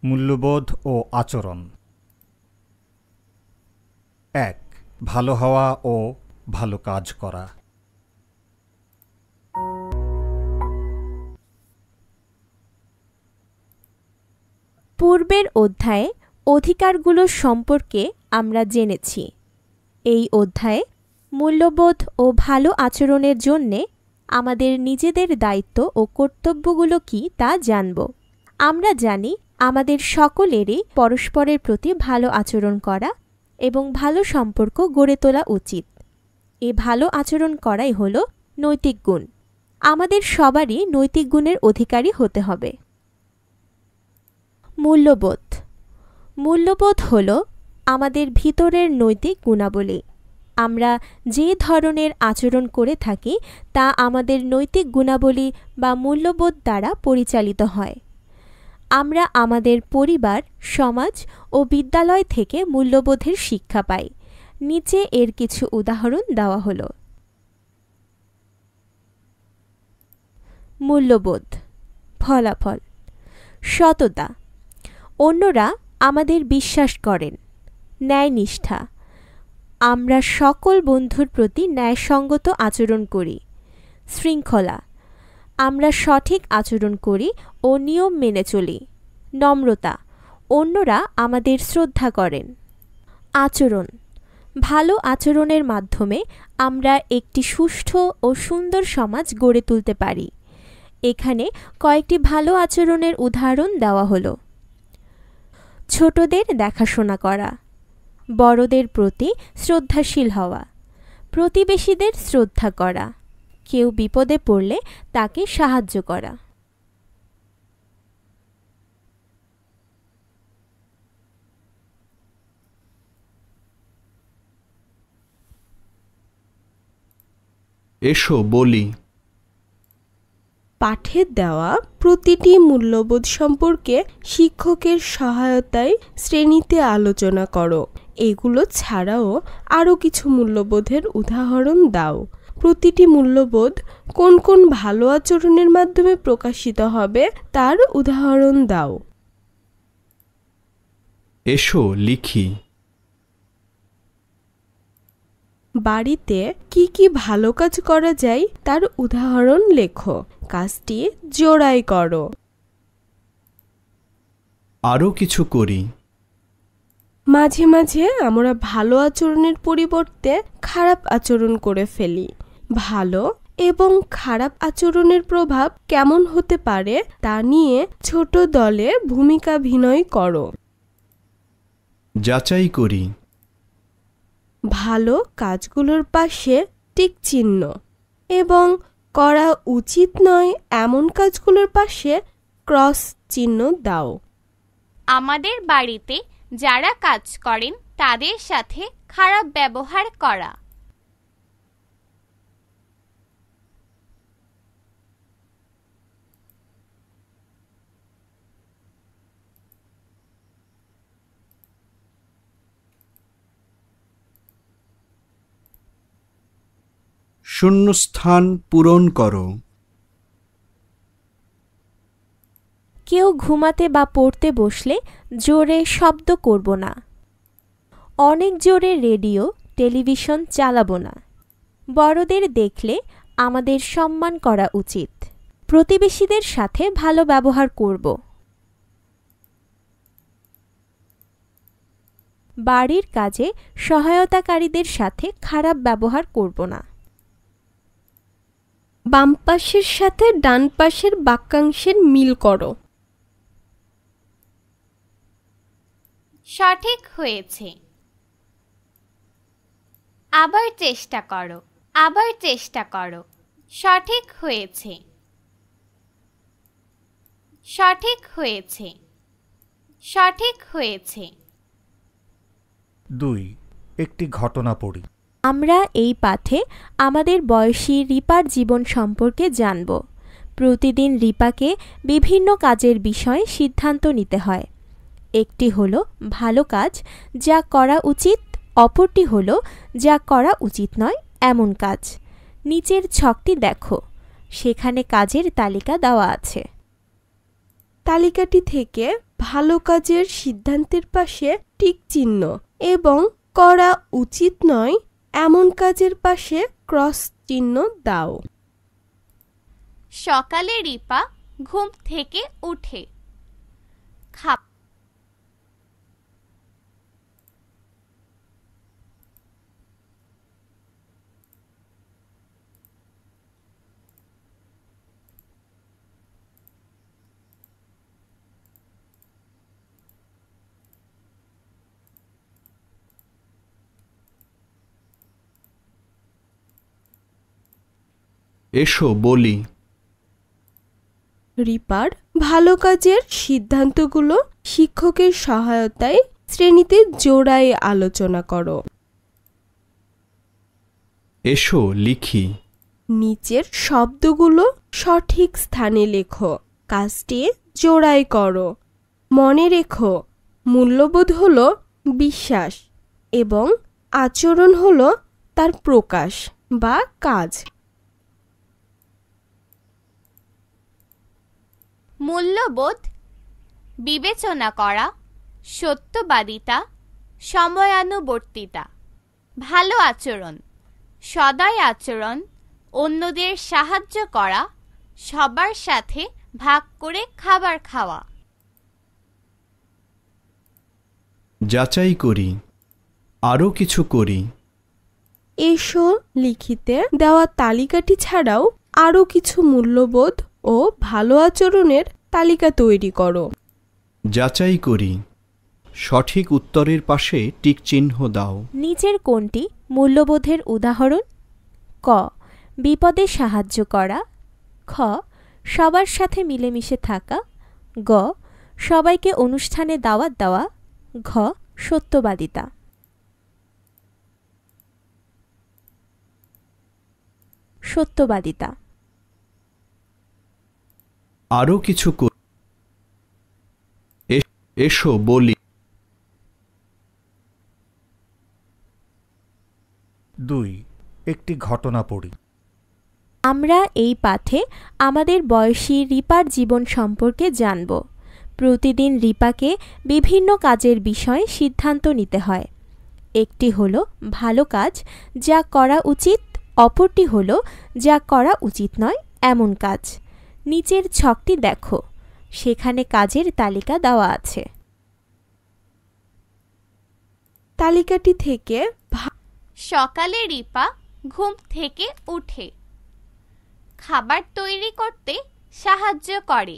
মূল্যবোধ ও আচরণ। ১. ভালো হওয়া ও ভালো কাজ করা। পূর্বের অধ্যায়ে অধিকারগুলো সম্পর্কে আমরা জেনেছি। এই অধ্যায়ে মূল্যবোধ ও ভালো আচরণের জন্যে আমাদের নিজেদের দায়িত্ব ও কর্তব্যগুলো কি তা জানব। আমরা জানি আমাদের সকলেরই পরস্পরের প্রতি ভালো আচরণ করা এবং ভালো সম্পর্ক গড়ে তোলা উচিত। এই ভালো আচরণ করাই হলো নৈতিক গুণ। আমাদের সবারই নৈতিক গুণের অধিকারী হতে হবে। মূল্যবোধ। মূল্যবোধ হল আমাদের ভিতরের নৈতিক গুণাবলী। আমরা যে ধরনের আচরণ করে থাকি তা আমাদের নৈতিক গুণাবলী বা মূল্যবোধ দ্বারা পরিচালিত হয়। আমরা আমাদের পরিবার, সমাজ ও বিদ্যালয় থেকে মূল্যবোধের শিক্ষা পাই। নিচে এর কিছু উদাহরণ দেওয়া হলো। মূল্যবোধ। ফলাফল: সততা। অন্যরা আমাদের বিশ্বাস করেন। ন্যায়নিষ্ঠা। আমরা সকল বন্ধুর প্রতি ন্যায়সঙ্গত আচরণ করি। শৃঙ্খলা। আমরা সঠিক আচরণ করি ও নিয়ম মেনে চলি। নম্রতা। অন্যরা আমাদের শ্রদ্ধা করেন। আচরণ। ভালো আচরণের মাধ্যমে আমরা একটি সুষ্ঠু ও সুন্দর সমাজ গড়ে তুলতে পারি। এখানে কয়েকটি ভালো আচরণের উদাহরণ দেওয়া হলো। ছোটদের দেখাশোনা করা, বড়দের প্রতি শ্রদ্ধাশীল হওয়া, প্রতিবেশীদের শ্রদ্ধা করা, কেউ বিপদে পড়লে তাকে সাহায্য করা। এসো বলি। পাঠে দেওয়া প্রতিটি মূল্যবোধ সম্পর্কে শিক্ষকের সহায়তায় শ্রেণীতে আলোচনা করো। এগুলো ছাড়াও আরও কিছু মূল্যবোধের উদাহরণ দাও। প্রতিটি মূল্যবোধ কোন কোন ভালো আচরণের মাধ্যমে প্রকাশিত হবে তার উদাহরণ দাও। এসো লিখি। বাড়িতে কি কি ভালো কাজ করা যায় তার উদাহরণ লেখো। কাজটি জোড়াই করো। আরও কিছু করি। মাঝে মাঝে আমরা ভালো আচরণের পরিবর্তে খারাপ আচরণ করে ফেলি। ভালো এবং খারাপ আচরণের প্রভাব কেমন হতে পারে তা নিয়ে ছোট দলে ভূমিকাভিনয় করো। যাচাই করি। ভালো কাজগুলোর পাশে টিক চিহ্ন এবং করা উচিত নয় এমন কাজগুলোর পাশে ক্রস চিহ্ন দাও। আমাদের বাড়িতে যারা কাজ করেন তাদের সাথে খারাপ ব্যবহার করা। শূন্যস্থান পূরণ করো। কেউ ঘুমাতে বা পড়তে বসলে জোরে শব্দ করব না। অনেক জোরে রেডিও, টেলিভিশন চালাবো না। বড়দের দেখলে আমাদের সম্মান করা উচিত। প্রতিবেশীদের সাথে ভালো ব্যবহার করব। বাড়ির কাজে সহায়তাকারীদের সাথে খারাপ ব্যবহার করব না। বাম পাশের সাথে ডান পাশের বাক্যাংশের মিল করো। সঠিক হয়েছে। আবার চেষ্টা করো। আবার চেষ্টা করো। সঠিক হয়েছে। সঠিক হয়েছে। সঠিক হয়েছে। ২. একটি ঘটনা পড়ি। আমরা এই পাঠে আমাদের বয়সী রিপার জীবন সম্পর্কে জানব। প্রতিদিন রিপাকে বিভিন্ন কাজের বিষয়ে সিদ্ধান্ত নিতে হয়। একটি হলো ভালো কাজ যা করা উচিত, অপরটি হলো যা করা উচিত নয় এমন কাজ। নিচের ছকটি দেখো, সেখানে কাজের তালিকা দেওয়া আছে। তালিকাটি থেকে ভালো কাজের সিদ্ধান্তের পাশে টিক চিহ্ন এবং করা উচিত নয় এমন কাজের পাশে ক্রস চিহ্ন দাও। সকালে রিপা ঘুম থেকে উঠে এসো বলি। রিপার ভালো কাজের সিদ্ধান্তগুলো শিক্ষকের সহায়তায় শ্রেণীতে জোড়ায় আলোচনা করো। এসো লিখি। নিচের শব্দগুলো সঠিক স্থানে লেখো, কাজটি জোড়ায় করো। মনে রেখো, মূল্যবোধ হলো বিশ্বাস এবং আচরণ হলো তার প্রকাশ বা কাজ। মূল্যবোধ: বিবেচনা করা, সত্যবাদিতা, সময়ানুবর্তিতা। ভালো আচরণ: সদয় আচরণ, অন্যদের সাহায্য করা, সবার সাথে ভাগ করে খাবার খাওয়া। যাচাই করি, আরও কিছু করি। এসো লিখিতে দেওয়া তালিকাটি ছাড়াও আরও কিছু মূল্যবোধ ও ভালো আচরণের তালিকা তৈরি করো। যাচাই করি, সঠিক উত্তরের পাশে টিক চিহ্ন দাও। নিচের কোনটি মূল্যবোধের উদাহরণ? ক. বিপদে সাহায্য করা। খ. সবার সাথে মিলেমিশে থাকা। গ. সবাইকে অনুষ্ঠানে দাওয়াত দেওয়া। ঘ. সত্যবাদিতা। সত্যবাদিতা। আরও কিছু করি। এসো বলি। 2. একটি ঘটনা পড়ি। আমরা এই পাঠে আমাদের বয়সী রিপার জীবন সম্পর্কে জানব। প্রতিদিন রিপাকে বিভিন্ন কাজের বিষয়ে সিদ্ধান্ত নিতে হয়। একটি হলো ভালো কাজ, যা করা উচিত, অপরটি হলো যা করা উচিত নয় এমন কাজ। নিচের ছকটি দেখো, সেখানে কাজের তালিকা দেওয়া আছে। তালিকাটি থেকে সকালে রিপা ঘুম থেকে উঠে খাবার তৈরি করতে সাহায্য করে।